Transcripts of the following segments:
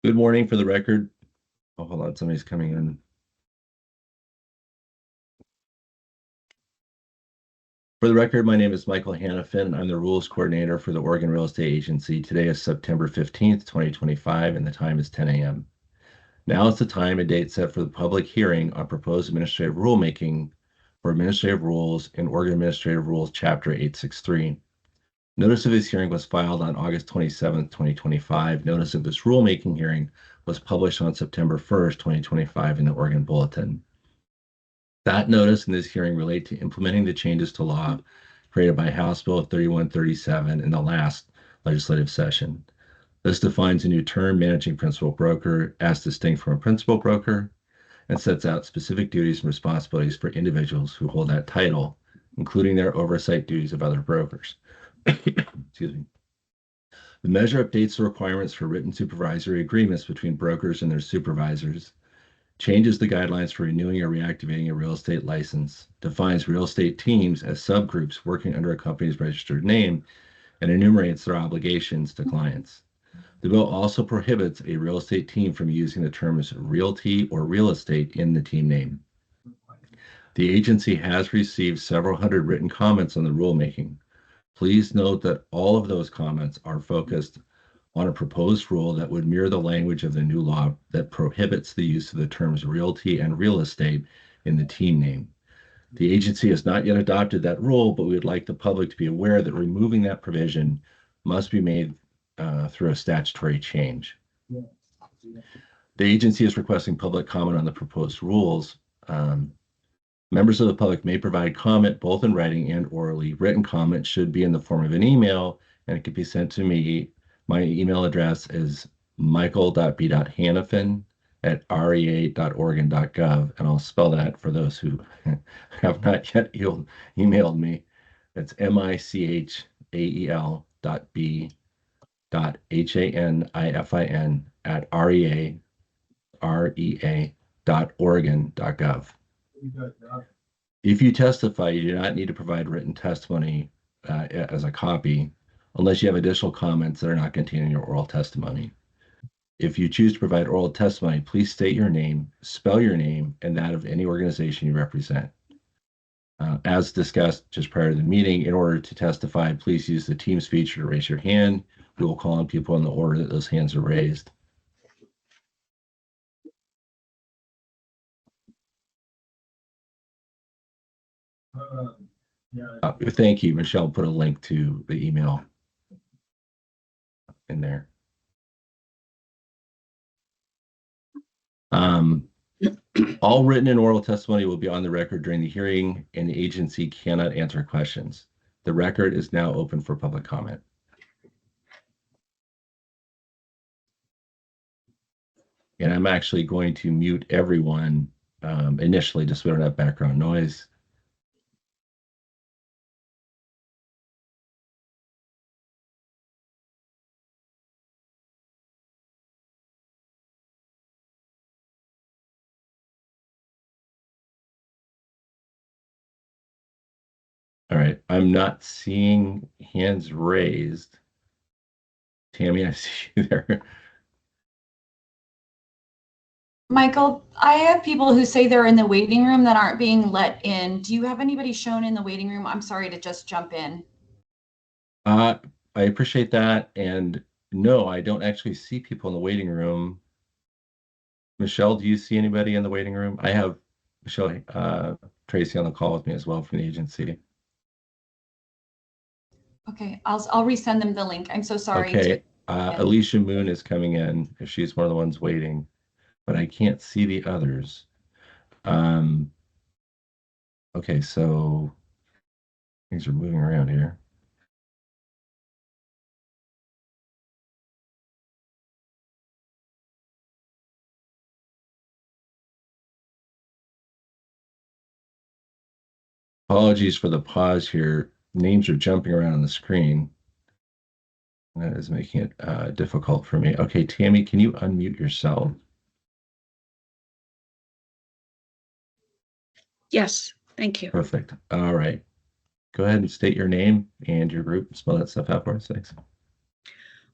Good morning. For the record. Oh, hold on. Somebody's coming in. For the record, my name is Michael Hannafin. I'm the rules coordinator for the Oregon Real Estate Agency. Today is September 15th, 2025, and the time is 10 a.m. Now is the time and date set for the public hearing on proposed administrative rulemaking for administrative rules in Oregon Administrative Rules, Chapter 863. Notice of this hearing was filed on August 27th, 2025. Notice of this rulemaking hearing was published on September 1st, 2025 in the Oregon Bulletin. That notice and this hearing relate to implementing the changes to law created by House Bill 3137 in the last legislative session. This defines a new term, managing principal broker, as distinct from a principal broker, and sets out specific duties and responsibilities for individuals who hold that title, including their oversight duties of other brokers. Excuse me. The measure updates the requirements for written supervisory agreements between brokers and their supervisors, changes the guidelines for renewing or reactivating a real estate license, defines real estate teams as subgroups working under a company's registered name, and enumerates their obligations to clients. The bill also prohibits a real estate team from using the terms realty or real estate in the team name. The agency has received several hundred written comments on the rulemaking. Please note that all of those comments are focused on a proposed rule that would mirror the language of the new law that prohibits the use of the terms realty and real estate in the team name. The agency has not yet adopted that rule, but we would like the public to be aware that removing that provision must be made through a statutory change. The agency is requesting public comment on the proposed rules. Members of the public may provide comment both in writing and orally. Written comment should be in the form of an email, and it can be sent to me. My email address is michael.b.hannafin@rea.oregon.gov, and I'll spell that for those who have not yet emailed me. It's michael.b.hanafin@rea.oregon.gov. If you testify, you do not need to provide written testimony as a copy unless you have additional comments that are not contained in your oral testimony. If you choose to provide oral testimony, please state your name, spell your name, and that of any organization you represent. As discussed just prior to the meeting, in order to testify, please use the Teams feature to raise your hand. We will call on people in the order that those hands are raised. Thank you. Michelle put a link to the email in there. All written and oral testimony will be on the record during the hearing, and the agency cannot answer questions. The record is now open for public comment. And I'm actually going to mute everyone initially, just so we don't have background noise. All right, I'm not seeing hands raised. Tammy, I see you there. Michael, I have people who say they're in the waiting room that aren't being let in. Do you have anybody shown in the waiting room? I'm sorry to just jump in. I appreciate that. And no, I don't actually see people in the waiting room. Michelle, do you see anybody in the waiting room? I have Michelle Tracy on the call with me as well from the agency. Okay, I'll resend them the link. I'm so sorry. Okay, Alicia Moon is coming in if she's one of the ones waiting, but I can't see the others. Okay, so things are moving around here. Apologies for the pause here. Names are jumping around on the screen. That is making it difficult for me. Okay, Tammy, can you unmute yourself? Yes, thank you. Perfect. All right. Go ahead and state your name and your group. Spell that stuff out for us. Thanks.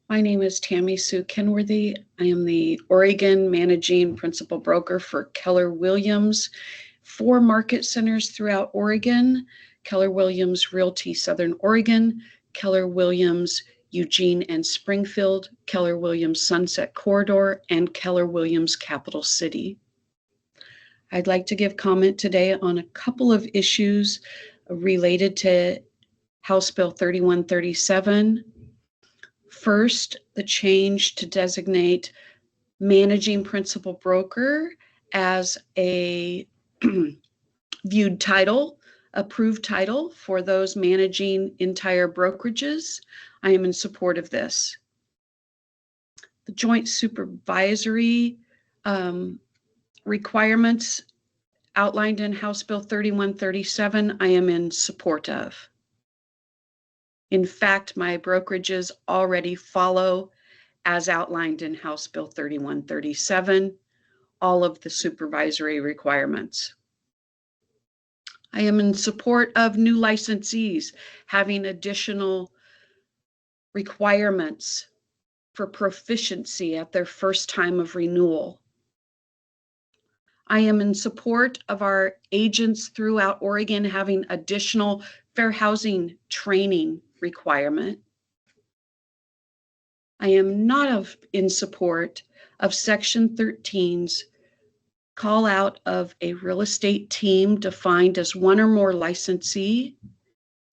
My name is Tammy Sue Kenworthy. I am the Oregon Managing Principal Broker for Keller Williams, 4 market centers throughout Oregon: Keller Williams Realty Southern Oregon, Keller Williams Eugene and Springfield, Keller Williams Sunset Corridor, and Keller Williams Capital City. I'd like to give comment today on a couple of issues related to House Bill 3137. First, the change to designate managing principal broker as a viewed title, approved title for those managing entire brokerages. I am in support of this. The joint supervisory requirements outlined in House Bill 3137, I am in support of. In fact, my brokerages already follow, as outlined in House Bill 3137, all of the supervisory requirements. I am in support of new licensees having additional requirements for proficiency at their first time of renewal. I am in support of our agents throughout Oregon having additional fair housing training requirement. I am not in support of Section 13's call out of a real estate team defined as one or more licensee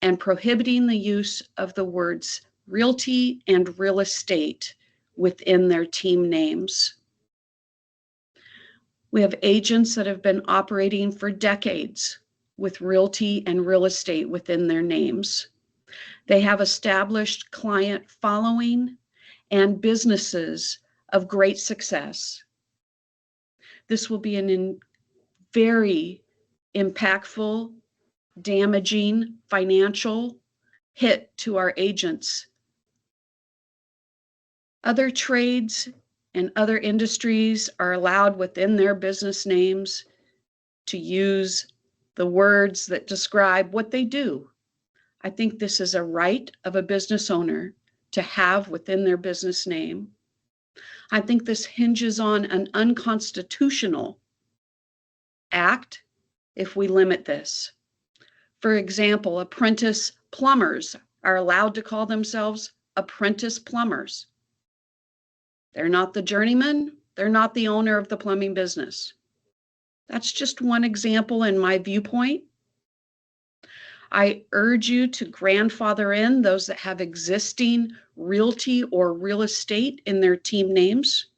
and prohibiting the use of the words realty and real estate within their team names. We have agents that have been operating for decades with realty and real estate within their names. They have established client following and businesses of great success. This will be a very impactful, damaging financial hit to our agents. Other trades and other industries are allowed within their business names to use the words that describe what they do. I think this is a right of a business owner to have within their business name. I think this hinges on an unconstitutional act if we limit this. For example, apprentice plumbers are allowed to call themselves apprentice plumbers. They're not the journeyman. They're not the owner of the plumbing business. That's just one example in my viewpoint. I urge you to grandfather in those that have existing realty or real estate in their team names.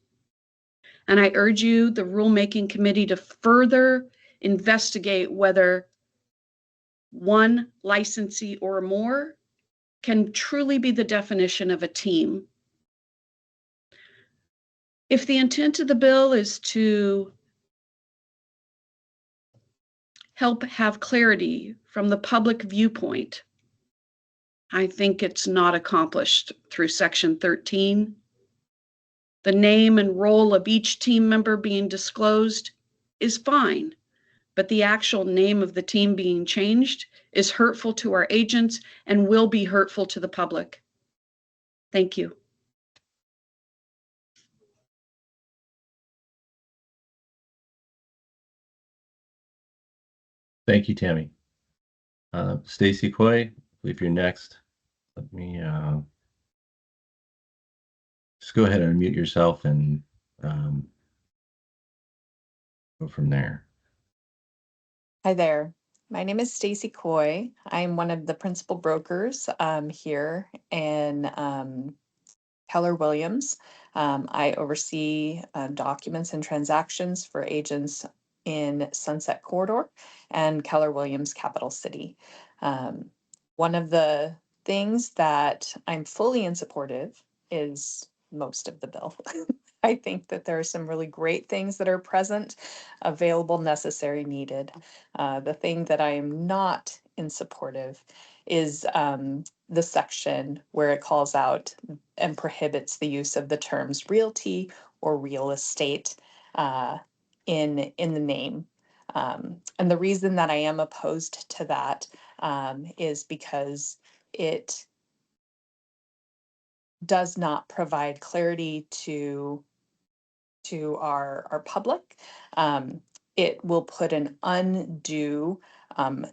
And I urge you, the Rulemaking Committee, to further investigate whether one licensee or more can truly be the definition of a team. If the intent of the bill is to help have clarity from the public viewpoint, I think it's not accomplished through Section 13. The name and role of each team member being disclosed is fine, but the actual name of the team being changed is hurtful to our agents and will be hurtful to the public. Thank you. Thank you, Tammy. Stacy Coy, I believe you're next. Let me just go ahead and unmute yourself and go from there. Hi there. My name is Stacy Coy. I'm one of the principal brokers here in Keller Williams. I oversee documents and transactions for agents in Sunset Corridor and Keller Williams Capital City. One of the things that I'm fully in support of is most of the bill. I think that there are some really great things that are present, available, necessary, needed. The thing that I am not in support of is the section where it calls out and prohibits the use of the terms realty or real estate in the name. And the reason that I am opposed to that is because it does not provide clarity to our public. It will put an undue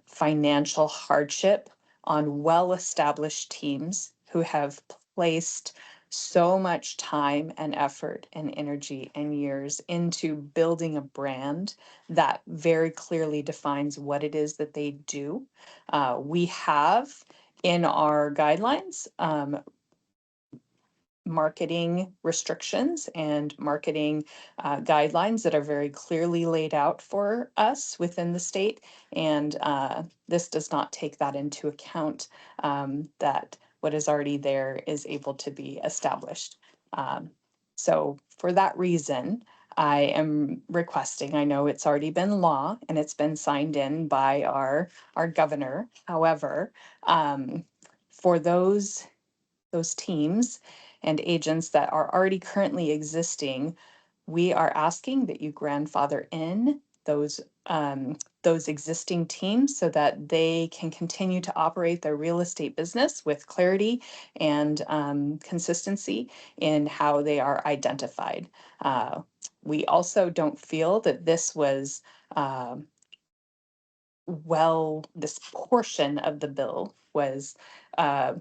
financial hardship on well-established teams who have placed so much time and effort and energy and years into building a brand that very clearly defines what it is that they do. We have in our guidelines marketing restrictions and marketing guidelines that are very clearly laid out for us within the state. And this does not take that into account, that what is already there is able to be established. So for that reason, I am requesting, I know it's already been law and it's been signed in by our governor. However, for those teams and agents that are already currently existing, we are asking that you grandfather in those existing teams so that they can continue to operate their real estate business with clarity and consistency in how they are identified. We also don't feel that this was this portion of the bill uh,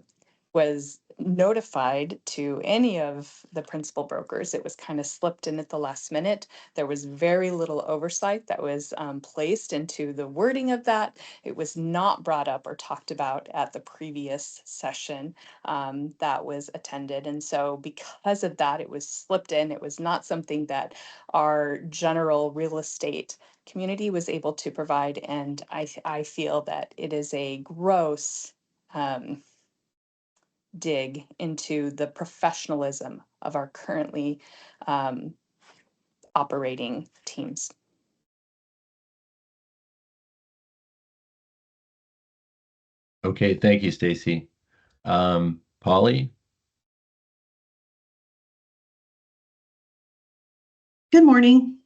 was notified to any of the principal brokers. It was kind of slipped in at the last minute. There was very little oversight that was placed into the wording of that. It was not brought up or talked about at the previous session that was attended. And so because of that, it was slipped in. It was not something that our general real estate community was able to provide. And I feel that it is a gross dig into the professionalism of our currently operating teams. Okay, thank you, Stacy. Polly? Good morning.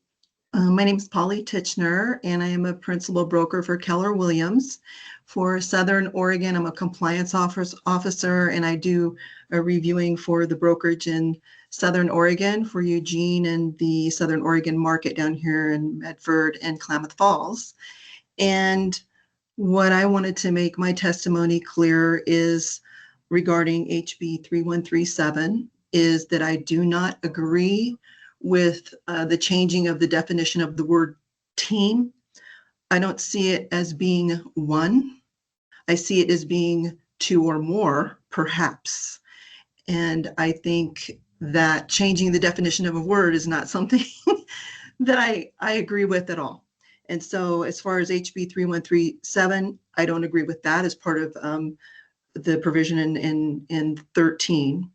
My name is Polly Titchener, and I am a principal broker for Keller Williams. For Southern Oregon, I'm a compliance officer, and I do a reviewing for the brokerage in Southern Oregon for Eugene and the Southern Oregon market down here in Medford and Klamath Falls. And what I wanted to make my testimony clear is regarding HB 3137 is that I do not agree with the changing of the definition of the word team. I don't see it as being one. I see it as being two or more, perhaps. And I think that changing the definition of a word is not something that I agree with at all. And so as far as HB 3137, I don't agree with that as part of the provision in 13.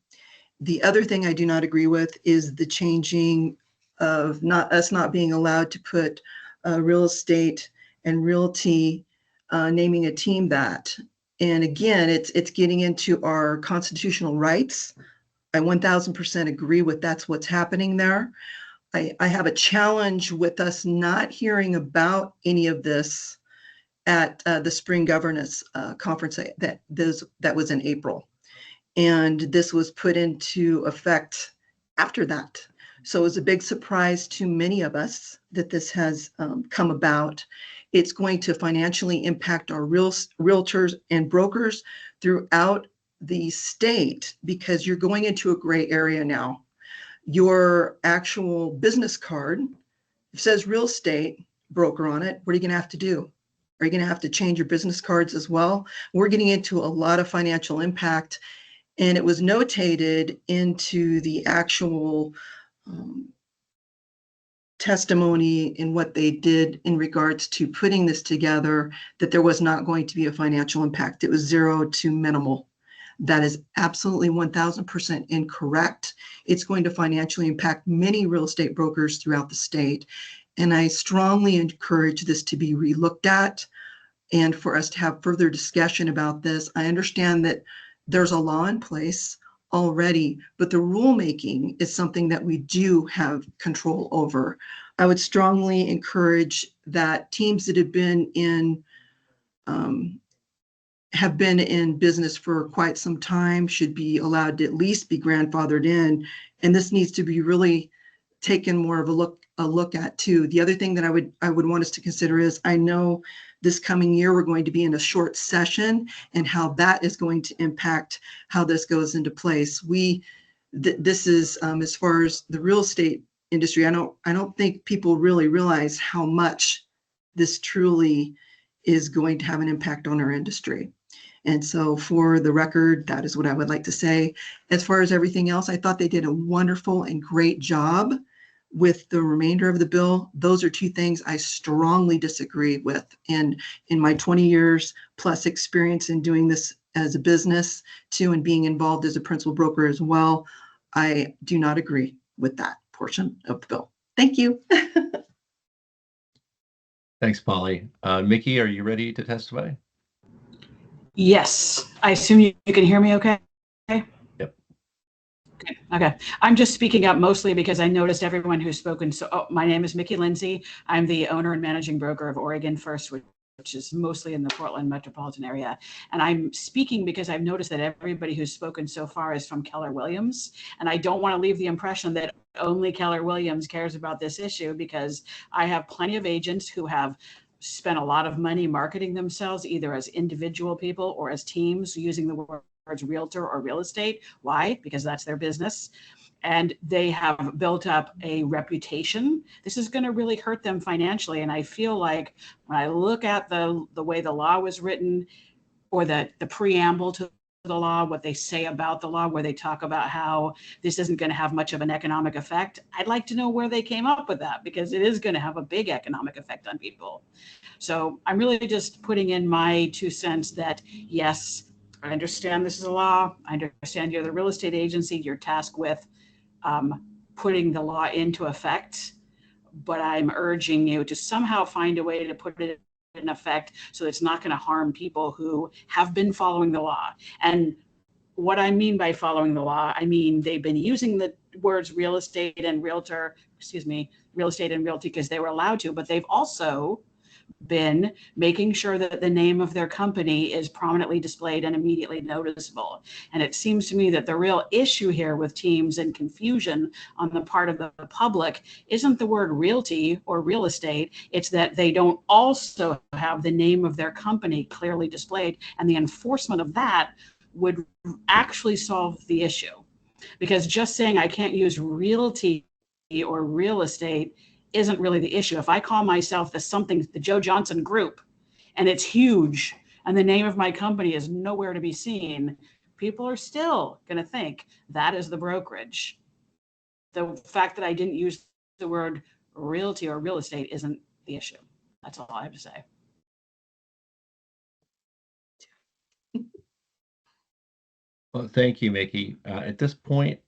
The other thing I do not agree with is the changing of not being allowed to put real estate and realty, naming a team that. And again, it's getting into our constitutional rights. I 1000% agree with that's what's happening there. I have a challenge with us not hearing about any of this at the spring governance conference that was in April. And this was put into effect after that. So it was a big surprise to many of us that this has come about. It's going to financially impact our realtors and brokers throughout the state because you're going into a gray area now. Your actual business card says real estate broker on it. What are you going to have to do? Are you going to have to change your business cards as well? We're getting into a lot of financial impact. And it was notated into the actual testimony in what they did in regards to putting this together, that there was not going to be a financial impact. It was 0 to minimal. That is absolutely 1000% incorrect. It's going to financially impact many real estate brokers throughout the state. And I strongly encourage this to be relooked at and for us to have further discussion about this. I understand that there's a law in place already, but the rulemaking is something that we do have control over. I would strongly encourage that teams that have been in have been in business for quite some time should be allowed to at least be grandfathered in. And this needs to be really taken more of a look at too. The other thing that I would want us to consider is, I know this coming year we're going to be in a short session, and how that is going to impact how this goes into place. This is as far as the real estate industry, I don't think people really realize how much this truly is going to have an impact on our industry. And so for the record, that is what I would like to say. As far as everything else, I thought they did a wonderful and great job with the remainder of the bill. Those are two things I strongly disagree with. And in my 20 years plus experience in doing this as a business too, and being involved as a principal broker as well, I do not agree with that portion of the bill. Thank you. Thanks, Polly. Mickey, are you ready to testify? Yes, I assume you can hear me okay? Yep. Okay. I'm just speaking up mostly because I noticed everyone who's spoken. So, my name is Mickey Lindsay. I'm the owner and managing broker of Oregon First, which is mostly in the Portland metropolitan area. And I'm speaking because I've noticed that everybody who's spoken so far is from Keller Williams. And I don't want to leave the impression that only Keller Williams cares about this issue, because I have plenty of agents who have spent a lot of money marketing themselves, either as individual people or as teams, using the words realtor or real estate. Why? Because that's their business. And they have built up a reputation. This is going to really hurt them financially. And I feel like when I look at the way the law was written, or the preamble to the law, what they say about the law, where they talk about how this isn't going to have much of an economic effect, I'd like to know where they came up with that, because it is going to have a big economic effect on people. So I'm really just putting in my 2 cents that, yes, I understand this is a law. I understand you're the real estate agency. You're tasked with putting the law into effect, but I'm urging you to somehow find a way to put it in effect so it's not going to harm people who have been following the law. And what I mean by following the law, I mean they've been using the words real estate and realtor, real estate and realty, because they were allowed to, but they've also been making sure that the name of their company is prominently displayed and immediately noticeable. And it seems to me that the real issue here with teams and confusion on the part of the public isn't the word realty or real estate. It's that they don't also have the name of their company clearly displayed, and the enforcement of that would actually solve the issue. Because just saying I can't use realty or real estate isn't really the issue. If I call myself the Joe Johnson Group, and it's huge, and the name of my company is nowhere to be seen, people are still going to think that is the brokerage. The fact that I didn't use the word realty or real estate isn't the issue. That's all I have to say. Well, thank you, Mickey. At this point,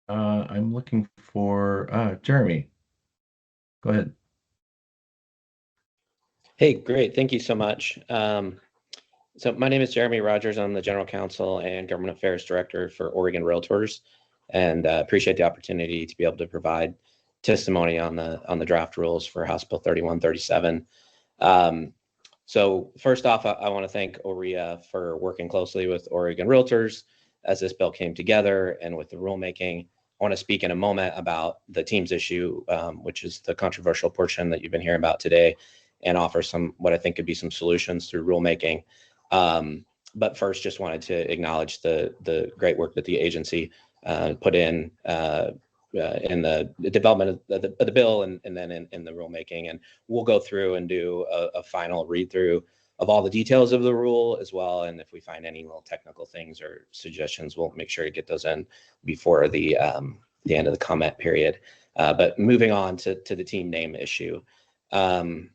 I'm looking for Jeremy. Go ahead. Hey, great. Thank you so much. So my name is Jeremy Rogers. I'm the General Counsel and Government Affairs Director for Oregon Realtors, and appreciate the opportunity to be able to provide testimony on the draft rules for House Bill 3137. So first off, I want to thank OREA for working closely with Oregon Realtors as this bill came together and with the rulemaking. I want to speak in a moment about the teams issue, which is the controversial portion that you've been hearing about today, and offer some what I think could be some solutions through rulemaking. But first, just wanted to acknowledge the great work that the agency put in the development of the bill and then in the rulemaking. And we'll go through and do a final read through of all the details of the rule as well. And if we find any little technical things or suggestions, we'll make sure to get those in before the end of the comment period. But moving on to the team name issue. The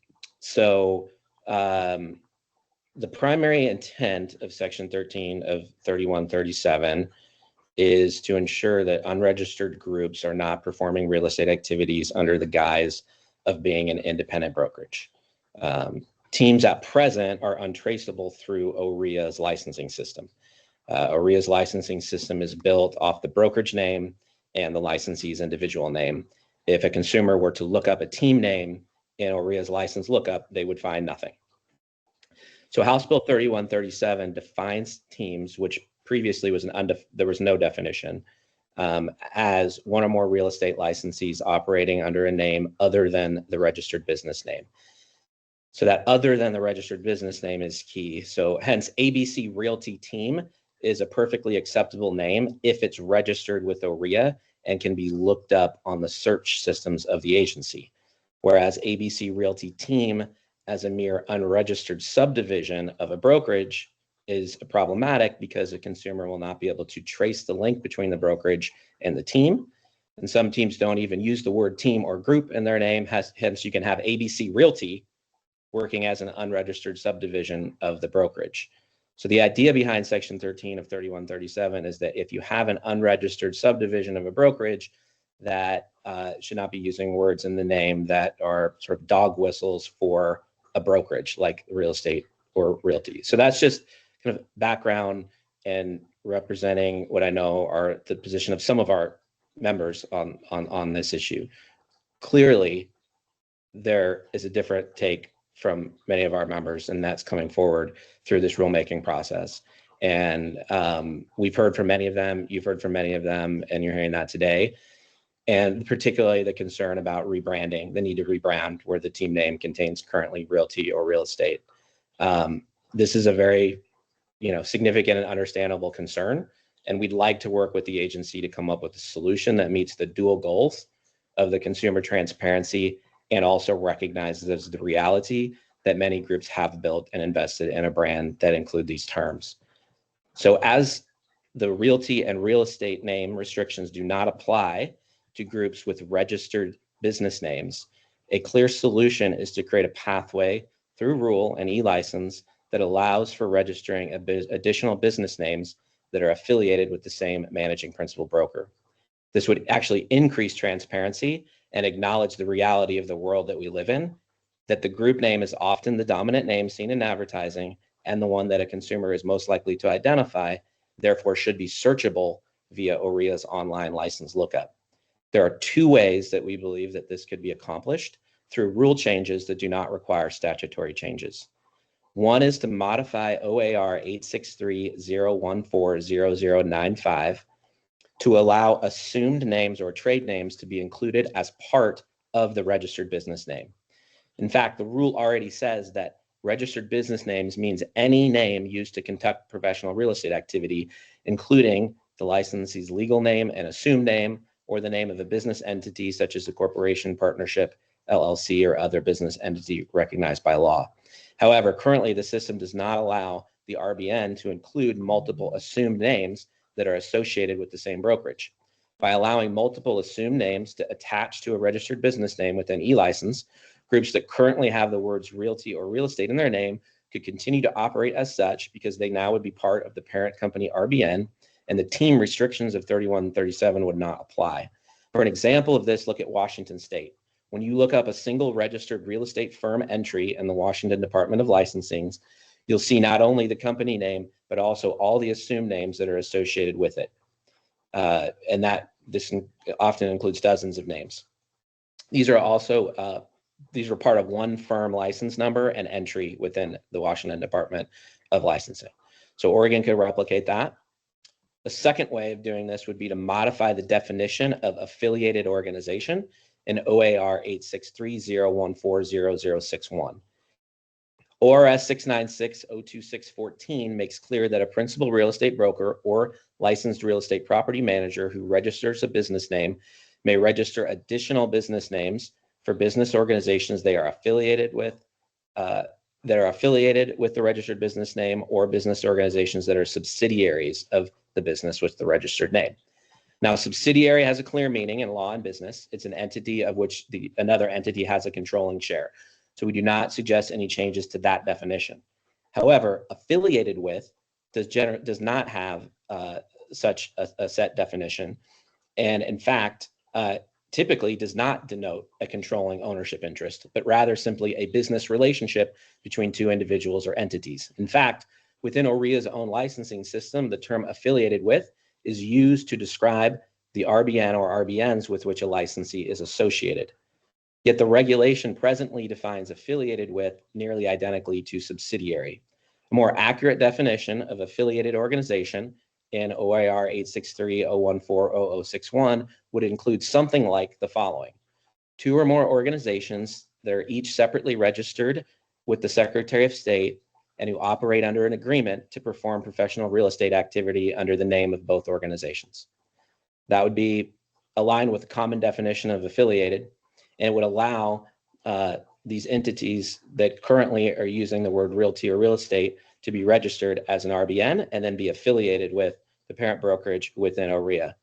primary intent of Section 13 of 3137 is to ensure that unregistered groups are not performing real estate activities under the guise of being an independent brokerage. Teams at present are untraceable through OREA's licensing system. OREA's licensing system is built off the brokerage name and the licensee's individual name. If a consumer were to look up a team name in OREA's license lookup, they would find nothing. So House Bill 3137 defines teams, which previously was there was no definition, as one or more real estate licensees operating under a name other than the registered business name. So that other than the registered business name is key. So hence ABC Realty Team is a perfectly acceptable name if it's registered with OREA and can be looked up on the search systems of the agency. Whereas ABC Realty Team as a mere unregistered subdivision of a brokerage is problematic because a consumer will not be able to trace the link between the brokerage and the team. And some teams don't even use the word team or group in their name. Hence, you can have ABC Realty working as an unregistered subdivision of the brokerage. So the idea behind Section 13 of 3137 is that if you have an unregistered subdivision of a brokerage, that should not be using words in the name that are sort of dog whistles for a brokerage like real estate or realty. So that's just kind of background and representing what I know are the position of some of our members on this issue. Clearly, there is a different take from many of our members, and that's coming forward through this rulemaking process. And we've heard from many of them, you've heard from many of them, and you're hearing that today. And particularly the concern about rebranding, the need to rebrand where the team name contains currently realty or real estate. This is a very, significant and understandable concern. And we'd like to work with the agency to come up with a solution that meets the dual goals of the consumer transparency and also recognizes the reality that many groups have built and invested in a brand that include these terms. So as the realty and real estate name restrictions do not apply to groups with registered business names, a clear solution is to create a pathway through rule and e-license that allows for registering additional business names that are affiliated with the same managing principal broker. This would actually increase transparency and acknowledge the reality of the world that we live in, that the group name is often the dominant name seen in advertising and the one that a consumer is most likely to identify, therefore should be searchable via OREA's online license lookup. There are two ways that we believe that this could be accomplished through rule changes that do not require statutory changes. One is to modify OAR 863-014-0095 to allow assumed names or trade names to be included as part of the registered business name. In fact, the rule already says that registered business names means any name used to conduct professional real estate activity, including the licensee's legal name and assumed name, or the name of a business entity such as a corporation, partnership, LLC, or other business entity recognized by law. However, currently the system does not allow the RBN to include multiple assumed names that are associated with the same brokerage. By allowing multiple assumed names to attach to a registered business name with an e-license, groups that currently have the words realty or real estate in their name could continue to operate as such because they now would be part of the parent company RBN, and the team restrictions of 3137 would not apply. For an example of this, look at Washington State. When you look up a single registered real estate firm entry in the Washington Department of Licensing, you'll see not only the company name, but also all the assumed names that are associated with it. And that this often includes dozens of names. These are also, these are part of one firm license number and entry within the Washington Department of Licensing. So Oregon could replicate that. The second way of doing this would be to modify the definition of affiliated organization in OAR 863-014-0061. ORS 696-02614 makes clear that a principal real estate broker or licensed real estate property manager who registers a business name may register additional business names for business organizations they are affiliated with, that are affiliated with the registered business name, or business organizations that are subsidiaries of the business with the registered name. Now, subsidiary has a clear meaning in law and business. It's an entity of which another entity has a controlling share. So we do not suggest any changes to that definition. However, affiliated with does not have such a set definition, and in fact, typically does not denote a controlling ownership interest, but rather simply a business relationship between two individuals or entities. In fact, within OREA's own licensing system, the term affiliated with is used to describe the RBN or RBNs with which a licensee is associated. Yet the regulation presently defines affiliated with nearly identically to subsidiary. A more accurate definition of affiliated organization in OIR 863.014.0061 would include something like the following: 2 or more organizations that are each separately registered with the Secretary of State and who operate under an agreement to perform professional real estate activity under the name of both organizations. That would be aligned with the common definition of affiliated, and it would allow these entities that currently are using the word realty or real estate to be registered as an RBN and then be affiliated with the parent brokerage within OREA.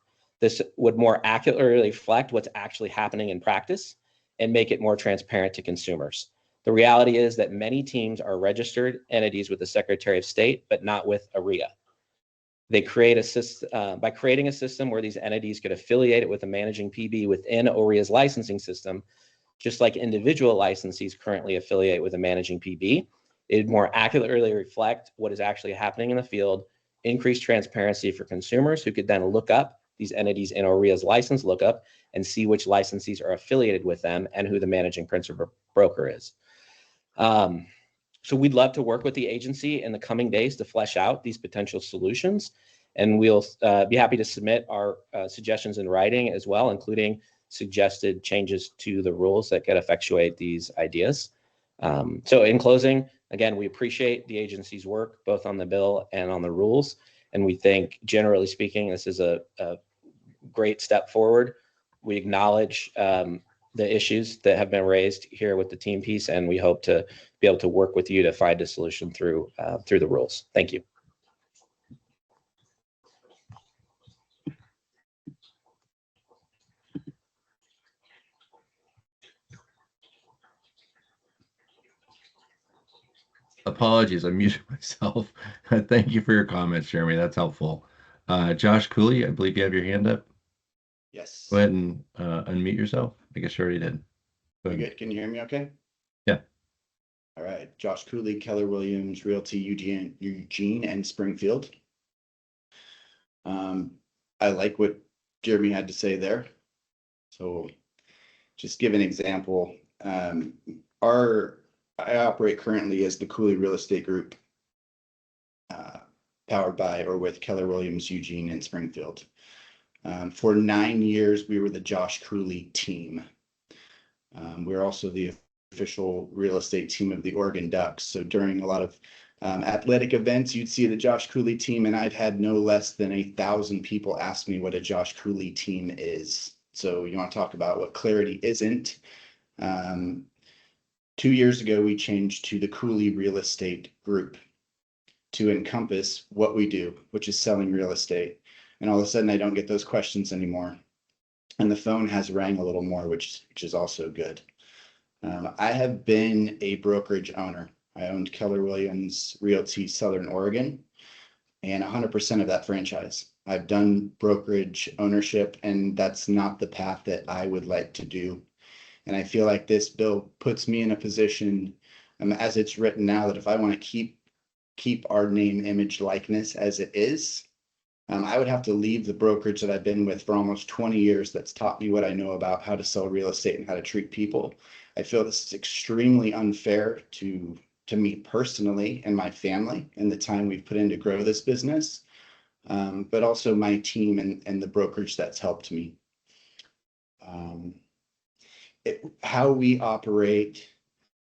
This would more accurately reflect what's actually happening in practice and make it more transparent to consumers. The reality is that many teams are registered entities with the Secretary of State, but not with OREA. They create a system by creating a system where these entities could affiliate it with a managing PB within OREA's licensing system, just like individual licensees currently affiliate with a managing PB. It'd more accurately reflect what is actually happening in the field, increase transparency for consumers who could then look up these entities in OREA's license lookup and see which licensees are affiliated with them and who the managing principal broker is. So we'd love to work with the agency in the coming days to flesh out these potential solutions. And we'll be happy to submit our suggestions in writing as well, including suggested changes to the rules that could effectuate these ideas. So in closing, again, we appreciate the agency's work, both on the bill and on the rules. And we think, generally speaking, this is a great step forward. We acknowledge the issues that have been raised here with the team piece, and we hope to be able to work with you to find a solution through the rules. Thank you. Apologies, I muted myself. Thank you for your comments, Jeremy. That's helpful. Josh Cooley, I believe you have your hand up. Yes. Go ahead and unmute yourself. I guess you already did. Very good. Can you hear me okay? Yeah. All right. Josh Cooley, Keller Williams Realty, Eugene and Springfield. I like what Jeremy had to say there. So just give an example. I operate currently as the Cooley Real Estate Group, powered by or with Keller Williams, Eugene and Springfield. For 9 years, we were the Josh Cooley team. We're also the official real estate team of the Oregon Ducks. So during a lot of athletic events, you'd see the Josh Cooley team, and I've had no less than 1,000 people ask me what a Josh Cooley team is. So you want to talk about what clarity isn't. 2 years ago, we changed to the Cooley Real Estate Group to encompass what we do, which is selling real estate. And all of a sudden, I don't get those questions anymore. And the phone has rang a little more, which is also good. I have been a brokerage owner. I owned Keller Williams Realty Southern Oregon and 100% of that franchise. I've done brokerage ownership, and that's not the path that I would like to do. And I feel like this bill puts me in a position, as it's written now, that if I want to keep our name, image, likeness as it is, I would have to leave the brokerage that I've been with for almost 20 years that's taught me what I know about how to sell real estate and how to treat people. I feel this is extremely unfair to me personally and my family and the time we've put in to grow this business, but also my team and the brokerage that's helped me. How we operate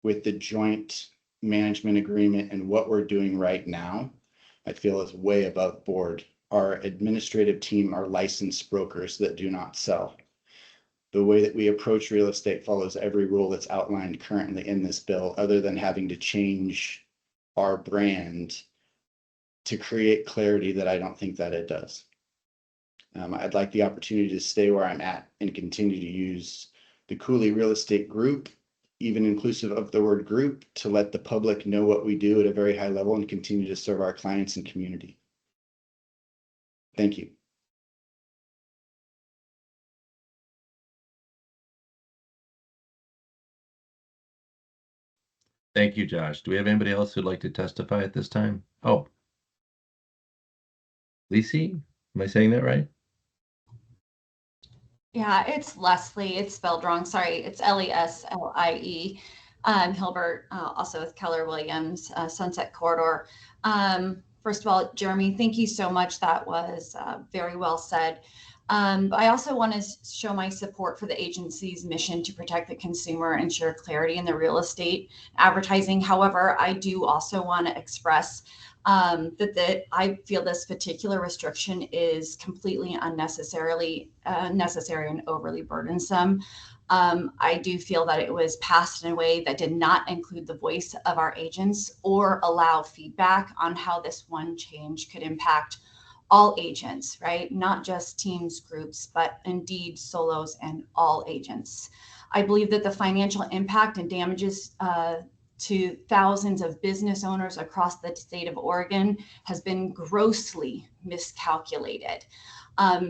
with the joint management agreement and what we're doing right now, I feel is way above board. Our administrative team are licensed brokers that do not sell. The way that we approach real estate follows every rule that's outlined currently in this bill, other than having to change our brand to create clarity that I don't think that it does. I'd like the opportunity to stay where I'm at and continue to use the Cooley Real Estate Group, even inclusive of the word group, to let the public know what we do at a very high level and continue to serve our clients and community. Thank you. Thank you, Josh. Do we have anybody else who'd like to testify at this time? Oh, Lisi, am I saying that right? Yeah, it's Leslie. It's spelled wrong. Sorry. It's Leslie. Hilbert, also with Keller Williams, Sunset Corridor. First of all, Jeremy, thank you so much. That was very well said. I also want to show my support for the agency's mission to protect the consumer and ensure clarity in the real estate advertising. However, I do also want to express that I feel this particular restriction is completely unnecessary and overly burdensome. I do feel that it was passed in a way that did not include the voice of our agents or allow feedback on how this one change could impact all agents, right? Not just teams, groups, but indeed solos and all agents. I believe that the financial impact and damages to thousands of business owners across the state of Oregon has been grossly miscalculated.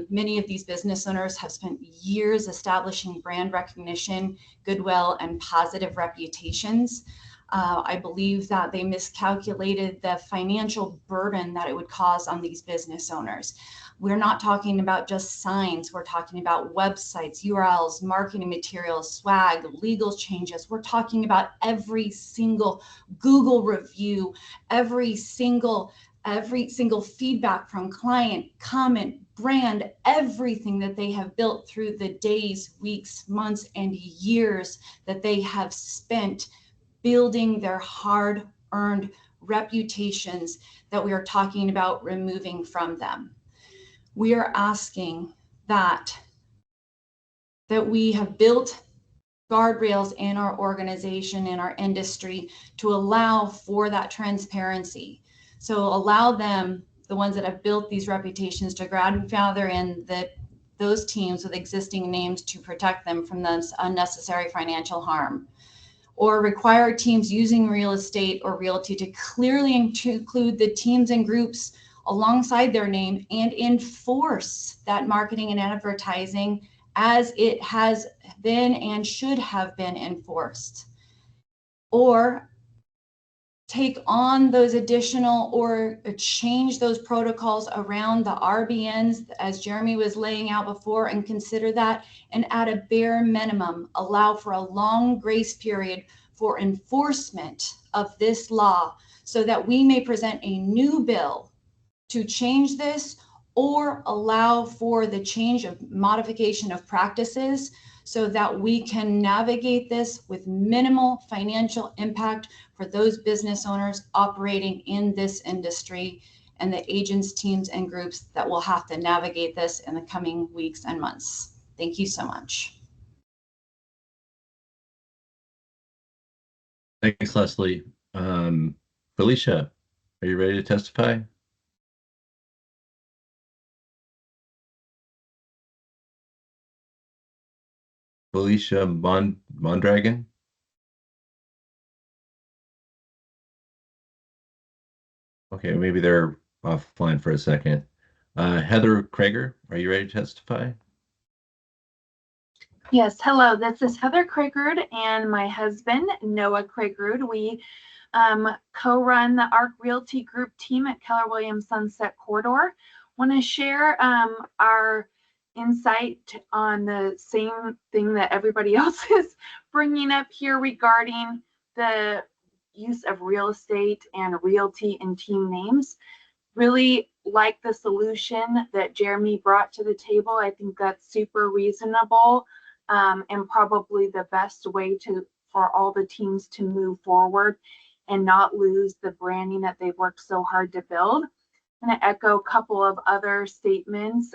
Many of these business owners have spent years establishing brand recognition, goodwill, and positive reputations. I believe that they miscalculated the financial burden that it would cause on these business owners. We're not talking about just signs. We're talking about websites, URLs, marketing materials, swag, legal changes. We're talking about every single Google review, every single feedback from client, comment, brand, everything that they have built through the days, weeks, months, and years that they have spent building their hard-earned reputations that we are talking about removing from them. We are asking that we have built guardrails in our organization, in our industry, to allow for that transparency. So allow them, the ones that have built these reputations, to grandfather in those teams with existing names to protect them from this unnecessary financial harm. Or require teams using real estate or realty to clearly include the teams and groups alongside their name and enforce that marketing and advertising as it has been and should have been enforced. Or take on those additional or change those protocols around the RBNs as Jeremy was laying out before, and consider that, and at a bare minimum allow for a long grace period for enforcement of this law so that we may present a new bill to change this or allow for the change of modification of practices so that we can navigate this with minimal financial impact for those business owners operating in this industry and the agents, teams, and groups that will have to navigate this in the coming weeks and months. Thank you so much. Thanks, Leslie. Felicia, are you ready to testify? Felicia Mondragon? Okay, maybe they're offline for a second. Heather Krager, are you ready to testify? Yes, hello, this is Heather Kraigerud and my husband, Noah Kraigerud. We co-run the ARC Realty Group team at Keller Williams Sunset Corridor. Want to share our insight on the same thing that everybody else is bringing up here regarding the use of real estate and realty and team names. Really like the solution that Jeremy brought to the table. I think that's super reasonable and probably the best way for all the teams to move forward and not lose the branding that they've worked so hard to build. I'm going to echo a couple of other statements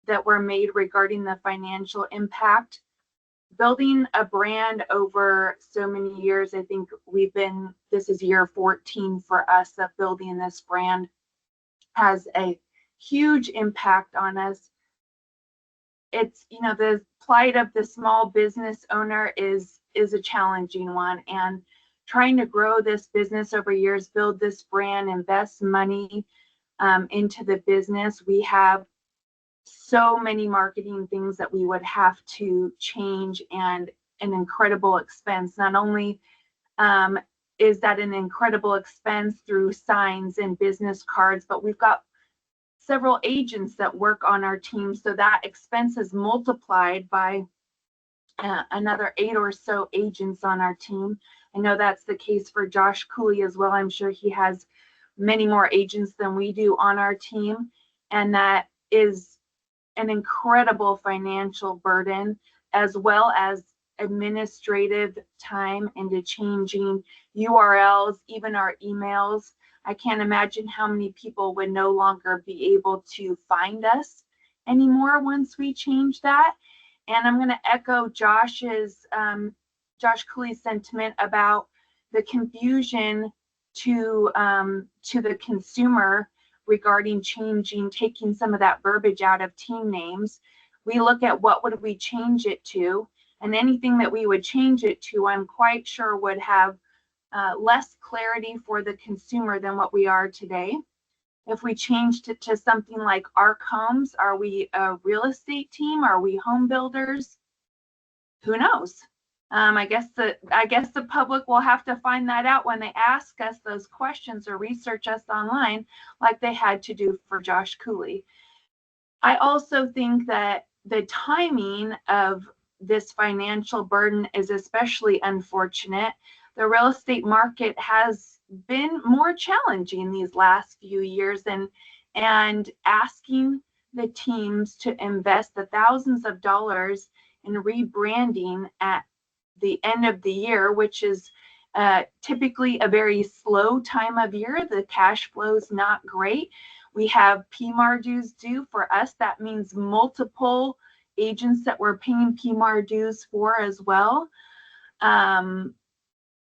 that were made regarding the financial impact. Building a brand over so many years, I think this is year 14 for us of building this brand, has a huge impact on us. It's, the plight of the small business owner is a challenging one, and trying to grow this business over years, build this brand, invest money into the business. We have so many marketing things that we would have to change, and an incredible expense. Not only is that an incredible expense through signs and business cards, but we've got several agents that work on our team, so that expense is multiplied by another 8 or so agents on our team. I know that's the case for Josh Cooley as well. I'm sure he has many more agents than we do on our team. And that is an incredible financial burden, as well as administrative time into changing URLs, even our emails. I can't imagine how many people would no longer be able to find us anymore once we change that. And I'm going to echo Josh Cooley's sentiment about the confusion to the consumer regarding taking some of that verbiage out of team names. We look at what would we change it to, and anything that we would change it to, I'm quite sure would have less clarity for the consumer than what we are today. If we changed it to something like Arc Homes, are we a real estate team? Are we home builders? Who knows? I guess the public will have to find that out when they ask us those questions or research us online, like they had to do for Josh Cooley. I also think that the timing of this financial burden is especially unfortunate. The real estate market has been more challenging these last few years, and asking the teams to invest the thousands of dollars in rebranding at the end of the year, which is typically a very slow time of year. The cash flow is not great. We have PMAR dues due. For us, that means multiple agents that we're paying PMAR dues for as well.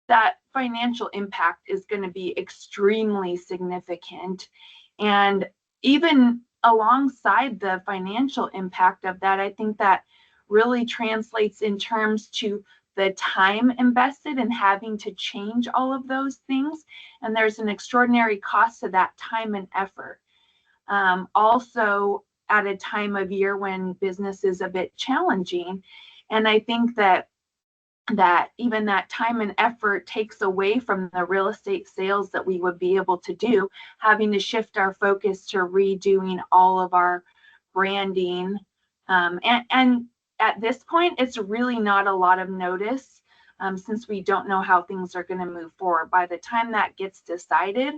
That financial impact is going to be extremely significant. And even alongside the financial impact of that, I think that really translates in terms to the time invested in having to change all of those things. And there's an extraordinary cost to that time and effort. Also at a time of year when business is a bit challenging. And I think that even that time and effort takes away from the real estate sales that we would be able to do, having to shift our focus to redoing all of our branding. And at this point, it's really not a lot of notice, since we don't know how things are going to move forward. By the time that gets decided,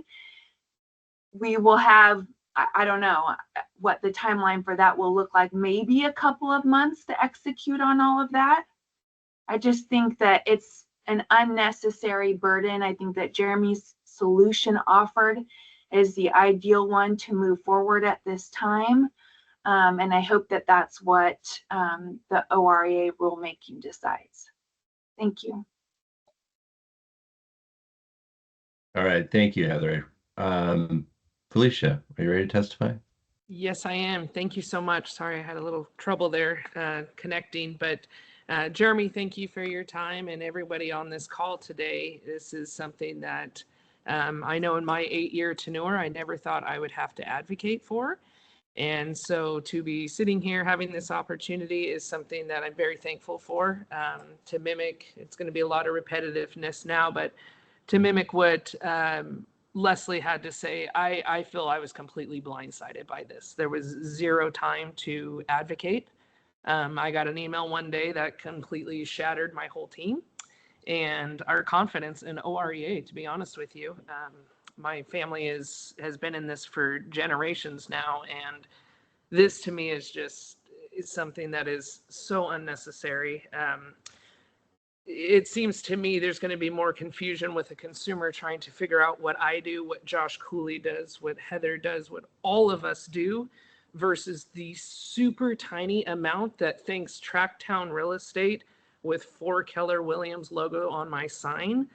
we will have, I don't know what the timeline for that will look like, maybe a couple of months to execute on all of that. I just think that it's an unnecessary burden. I think that Jeremy's solution offered is the ideal one to move forward at this time. And I hope that that's what the OREA rulemaking decides. Thank you. All right, thank you, Heather. Felicia, are you ready to testify? Yes, I am. Thank you so much. Sorry, I had a little trouble there connecting, but Jeremy, thank you for your time, and everybody on this call today. This is something that I know in my 8-year tenure, I never thought I would have to advocate for. And so to be sitting here having this opportunity is something that I'm very thankful for. To mimic, it's going to be a lot of repetitiveness now, but to mimic what Leslie had to say, I feel I was completely blindsided by this. There was zero time to advocate. I got an email one day that completely shattered my whole team and our confidence in OREA, to be honest with you. My family has been in this for generations now, and this to me is something that is so unnecessary. It seems to me there's going to be more confusion with the consumer trying to figure out what I do, what Josh Cooley does, what Heather does, what all of us do, versus the super tiny amount that thinks Tracktown Real Estate with 4 Keller Williams logo on my sign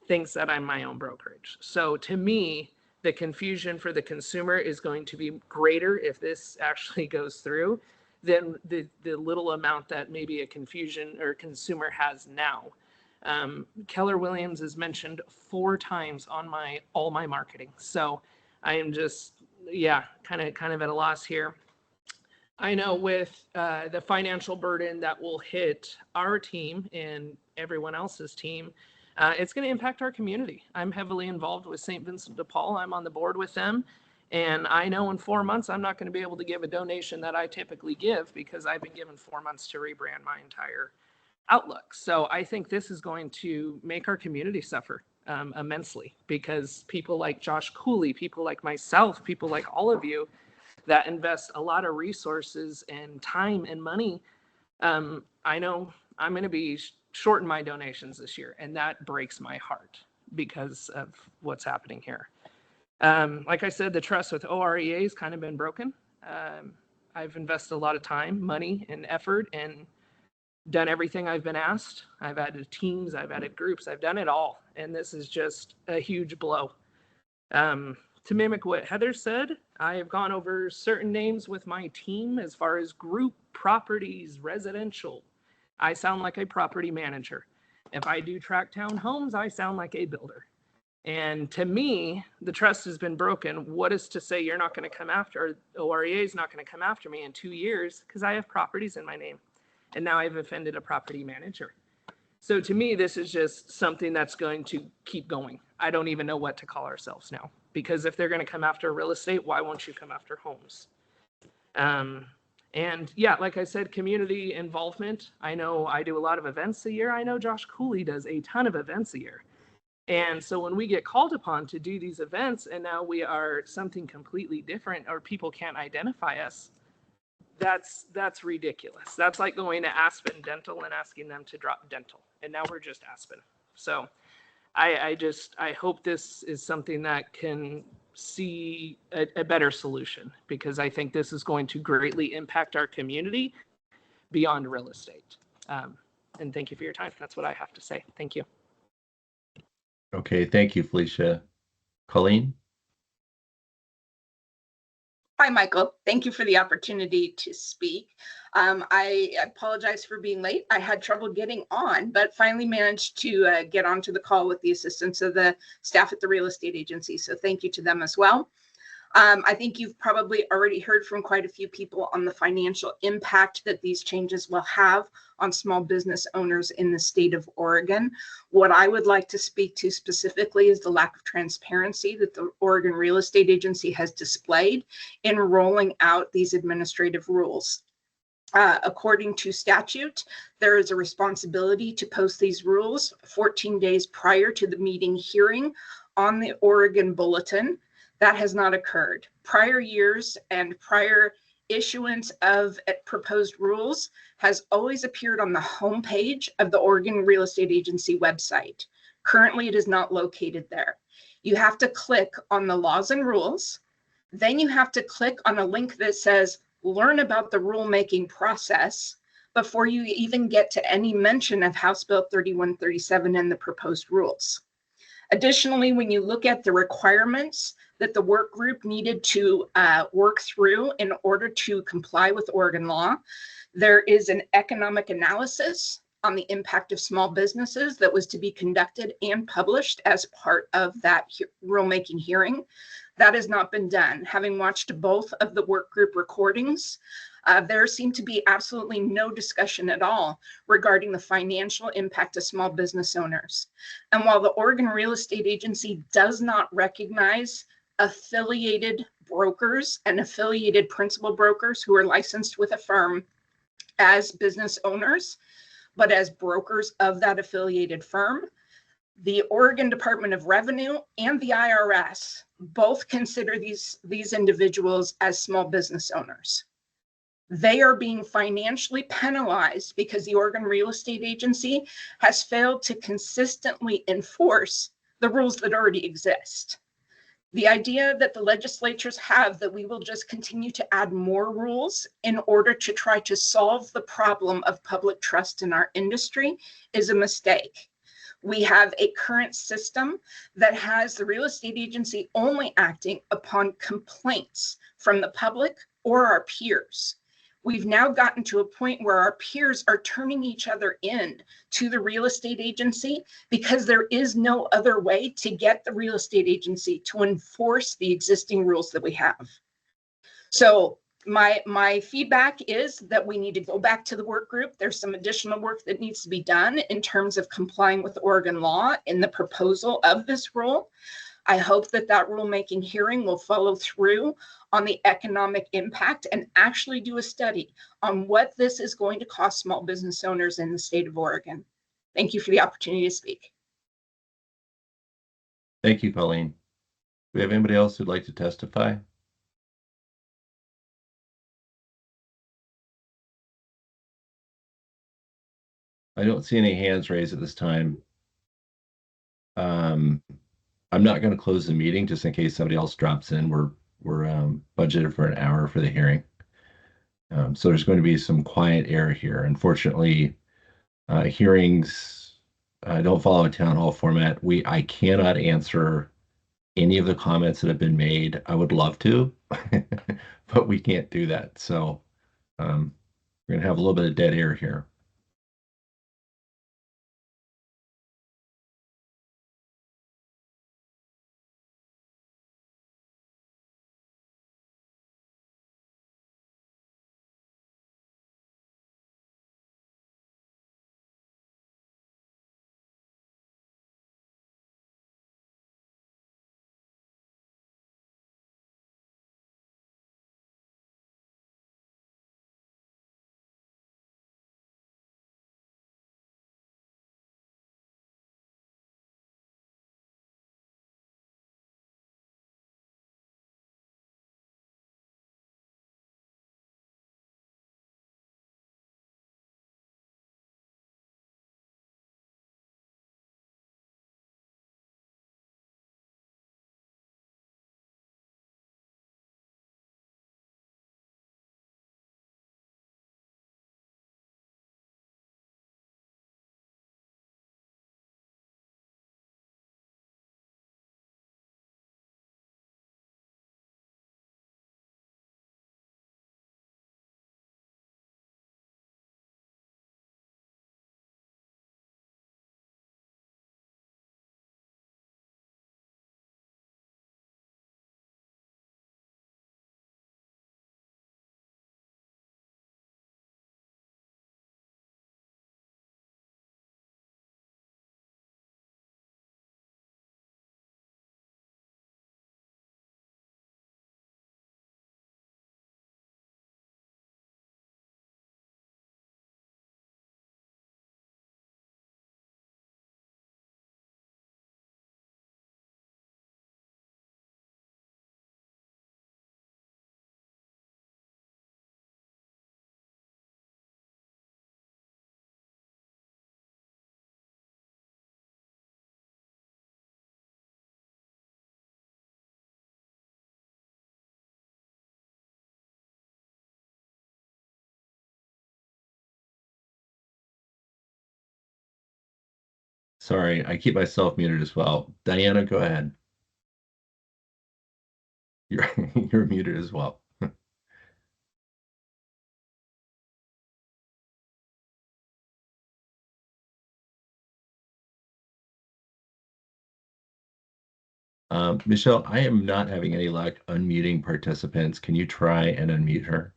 thinks that I'm my own brokerage. So to me, the confusion for the consumer is going to be greater if this actually goes through than the little amount that maybe a confusion or consumer has now. Keller Williams is mentioned 4 times on all my marketing. So I am just, kind of at a loss here. I know with the financial burden that will hit our team and everyone else's team, it's going to impact our community. I'm heavily involved with St. Vincent de Paul. I'm on the board with them. And I know in 4 months, I'm not going to be able to give a donation that I typically give because I've been given 4 months to rebrand my entire outlook. So I think this is going to make our community suffer immensely, because people like Josh Cooley, people like myself, people like all of you that invest a lot of resources and time and money, I know I'm going to be short in my donations this year, and that breaks my heart because of what's happening here. Like I said, the trust with OREA has kind of been broken. I've invested a lot of time, money, and effort, and done everything I've been asked. I've added teams, I've added groups, I've done it all. And this is just a huge blow. To mimic what Heather said, I have gone over certain names with my team as far as group, properties, residential. I sound like a property manager. If I do Tracktown Homes, I sound like a builder. And to me, the trust has been broken. What is to say you're not going to come after, OREA is not going to come after me in 2 years because I have properties in my name. And now I've offended a property manager. So to me, this is just something that's going to keep going. I don't even know what to call ourselves now, because if they're going to come after real estate, why won't you come after homes? And yeah, like I said, community involvement. I know I do a lot of events a year. I know Josh Cooley does a ton of events a year. And so when we get called upon to do these events and now we are something completely different, or people can't identify us, that's ridiculous. That's like going to Aspen Dental and asking them to drop dental, and now we're just Aspen. So I hope this is something that can see a better solution, because I think this is going to greatly impact our community beyond real estate. And thank you for your time. That's what I have to say. Thank you. Okay, thank you, Felicia. Colleen? Hi, Michael. Thank you for the opportunity to speak. I apologize for being late. I had trouble getting on, but finally managed to get onto the call with the assistance of the staff at the real estate agency. So thank you to them as well. I think you've probably already heard from quite a few people on the financial impact that these changes will have on small business owners in the state of Oregon. What I would like to speak to specifically is the lack of transparency that the Oregon Real Estate Agency has displayed in rolling out these administrative rules. According to statute, there is a responsibility to post these rules 14 days prior to the meeting hearing on the Oregon Bulletin. That has not occurred. Prior years and prior issuance of proposed rules has always appeared on the homepage of the Oregon Real Estate Agency website. Currently, it is not located there. You have to click on the laws and rules. Then you have to click on a link that says, learn about the rulemaking process, before you even get to any mention of House Bill 3137 and the proposed rules. Additionally, when you look at the requirements that the work group needed to work through in order to comply with Oregon law, there is an economic analysis on the impact of small businesses that was to be conducted and published as part of that rulemaking hearing. That has not been done. Having watched both of the work group recordings, there seemed to be absolutely no discussion at all regarding the financial impact of small business owners. And while the Oregon Real Estate Agency does not recognize affiliated brokers and affiliated principal brokers who are licensed with a firm as business owners, but as brokers of that affiliated firm, the Oregon Department of Revenue and the IRS both consider these individuals as small business owners. They are being financially penalized because the Oregon Real Estate Agency has failed to consistently enforce the rules that already exist. The idea that the legislatures have that we will just continue to add more rules in order to try to solve the problem of public trust in our industry is a mistake. We have a current system that has the real estate agency only acting upon complaints from the public or our peers. We've now gotten to a point where our peers are turning each other in to the real estate agency because there is no other way to get the real estate agency to enforce the existing rules that we have. So my feedback is that we need to go back to the work group. There's some additional work that needs to be done in terms of complying with Oregon law in the proposal of this rule. I hope that that rulemaking hearing will follow through on the economic impact and actually do a study on what this is going to cost small business owners in the state of Oregon. Thank you for the opportunity to speak. Thank you, Colleen. Do we have anybody else who'd like to testify? I don't see any hands raised at this time. I'm not going to close the meeting just in case somebody else drops in. We're budgeted for an hour for the hearing. So there's going to be some quiet air here. Unfortunately, hearings don't follow a town hall format. I cannot answer any of the comments that have been made. I would love to, but we can't do that. So we're going to have a little bit of dead air here. Sorry, I keep myself muted as well. Diana, go ahead. You're you're muted as well. Michelle, I am not having any luck unmuting participants. Can you try and unmute her?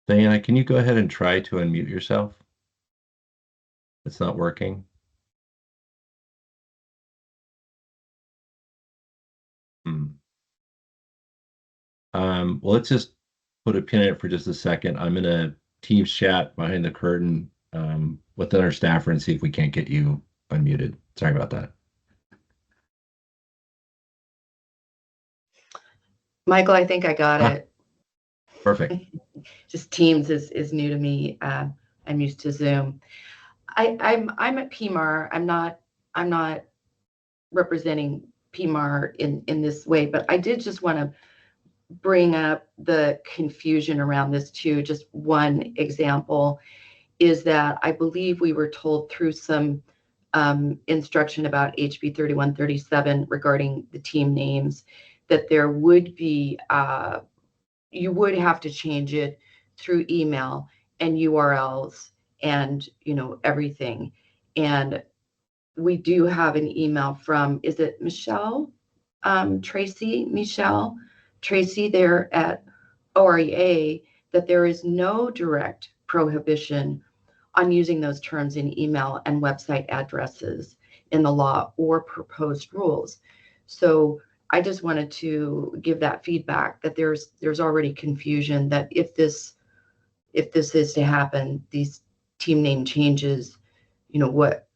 Diana, can you go ahead and try to unmute yourself? It's not working. Well, let's just put a pin in it for just a second. I'm in a Teams chat behind the curtain within our staffer and see if we can't get you unmuted. Sorry about that. Michael, I think I got it. Perfect. Just Teams is new to me. I'm used to Zoom. I'm at PMAR. I'm not representing PMAR in this way, but I did just want to bring up the confusion around this too. Just one example is that I believe we were told through some instruction about HB 3137 regarding the team names that there would be you would have to change it through email and URLs and everything. And we do have an email from, is it Michelle Tracy there at OREA that there is no direct prohibition on using those terms in email and website addresses in the law or proposed rules. So I just wanted to give that feedback that there's already confusion that if this is to happen, these team name changes, what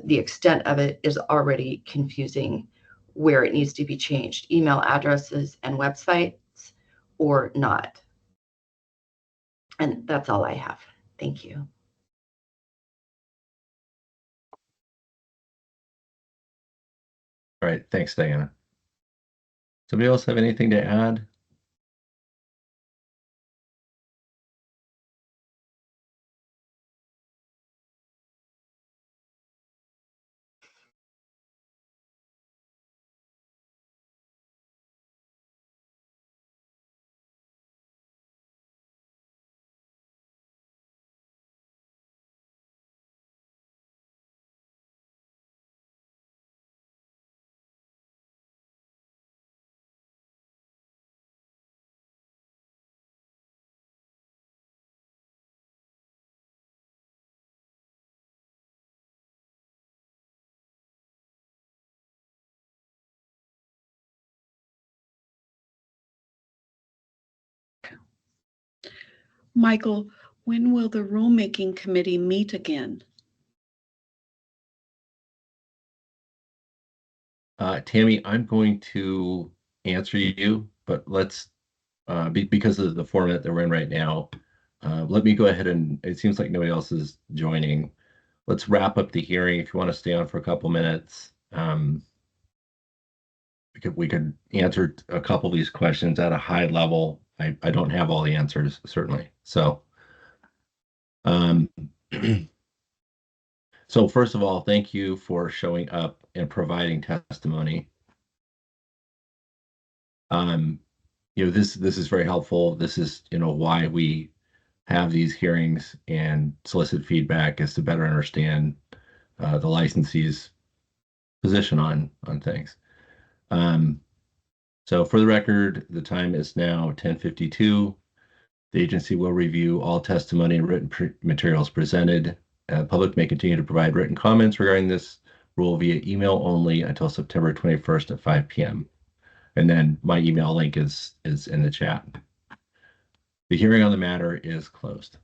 the extent of it is already confusing where it needs to be changed, email addresses and websites or not. And that's all I have. Thank you. All right, thanks, Diana. Somebody else have anything to add? Michael, when will the rulemaking committee meet again? Tammy, I'm going to answer you, but let's, because of the format that we're in right now, let me go ahead and, it seems like nobody else is joining. Let's wrap up the hearing. If you want to stay on for a couple minutes, we could answer a couple of these questions at a high level. I don't have all the answers, certainly. So, so first of all, thank you for showing up and providing testimony. This is very helpful. This is, why we have these hearings and solicit feedback, is to better understand the licensee's position on things. So for the record, the time is now 10:52. The agency will review all testimony and written materials presented. Public may continue to provide written comments regarding this rule via email only until September 21st at 5 p.m. And then my email link is in the chat. The hearing on the matter is closed.